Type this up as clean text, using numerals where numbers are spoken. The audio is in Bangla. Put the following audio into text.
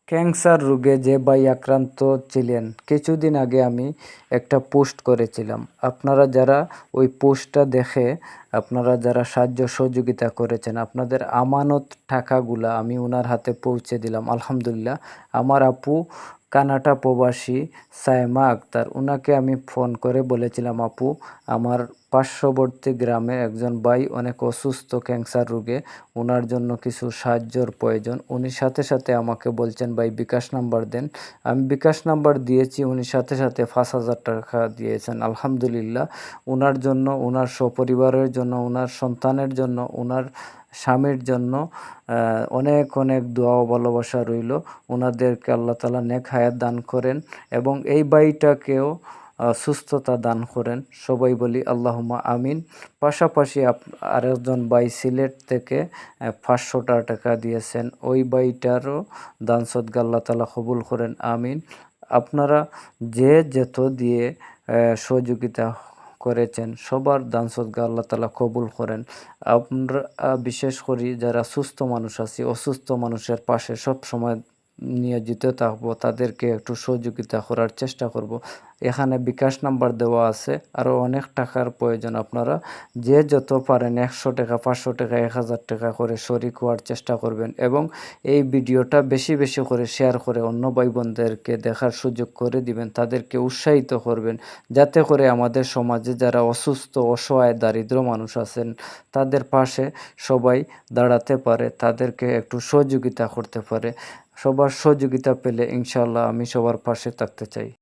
ক্যান্সার রোগে যে ভাই আক্রান্ত ছিলেন, কিছুদিন আগে আমি একটা পোস্ট করেছিলাম। আপনারা যারা ওই পোস্টটা দেখে আপনারা যারা সাহায্য সহযোগিতা করেছেন, আপনাদের আমানত টাকাগুলা আমি ওনার হাতে পৌঁছে দিলাম। আলহামদুলিল্লাহ। আমার আপু কানাডা প্রবাসী সায়মা আক্তার, ওনাকে আমি ফোন করে বলেছিলাম, আপু আমার পার্শ্ববর্তী গ্রামে একজন ভাই অনেক অসুস্থ ক্যান্সার রোগে, ওনার জন্য কিছু সাহায্যর প্রয়োজন। উনি সাথে সাথে আমাকে বলছেন, ভাই বিকাশ নাম্বার দেন। আমি বিকাশ নাম্বার দিয়েছি, উনি সাথে সাথে 5,000 টাকা দিয়েছেন। আলহামদুলিল্লাহ। ওনার জন্য, ওনার সপরিবারের জন্য, ওনার সন্তানের জন্য, ওনার স্বামীর জন্য অনেক অনেক দোয়া ও ভালোবাসা রইল। ওনাদেরকে আল্লাহ তাআলা নেক হায়াত দান করেন এবং এই ভাইটাকেও সুস্থতা দান করেন। সবাই বলি আল্লাহুম্মা আমিন। পাশাপাশি আরেকজন ভাই সিলেট থেকে 500 টাকা দিয়েছেন। ওই ভাইটারও দান সদকা আল্লাহ তাআলা কবুল করেন, আমিন। আপনারা যে যেত দিয়ে সহযোগিতা করেছেন, সবার দান সদকা আল্লাহ তাআলা কবুল করেন। আমরা বিশেষ করি যারা সুস্থ মানুষ আছি, অসুস্থ মানুষের পাশে সব সময় নিয়োজিত থাকবো, তাদেরকে একটু সহযোগিতা করার চেষ্টা করব। এখানে বিকাশ নাম্বার দেওয়া আছে। আরও অনেক টাকার প্রয়োজন, আপনারা যে যত পারেন 100 টাকা, 500 টাকা, 1000 টাকা করে শরিক হওয়ার চেষ্টা করবেন এবং এই ভিডিওটা বেশি বেশি করে শেয়ার করে অন্য ভাই বোনদেরকে দেখার সুযোগ করে দিবেন, তাদেরকে উৎসাহিত করবেন, যাতে করে আমাদের সমাজে যারা অসুস্থ, অসহায়, দারিদ্র মানুষ আছেন তাদের পাশে সবাই দাঁড়াতে পারে, তাদেরকে একটু সহযোগিতা করতে পারে। সবার সহযোগিতা পেলে ইনশাআল্লাহ আমি সবার পাশে থাকতে চাই।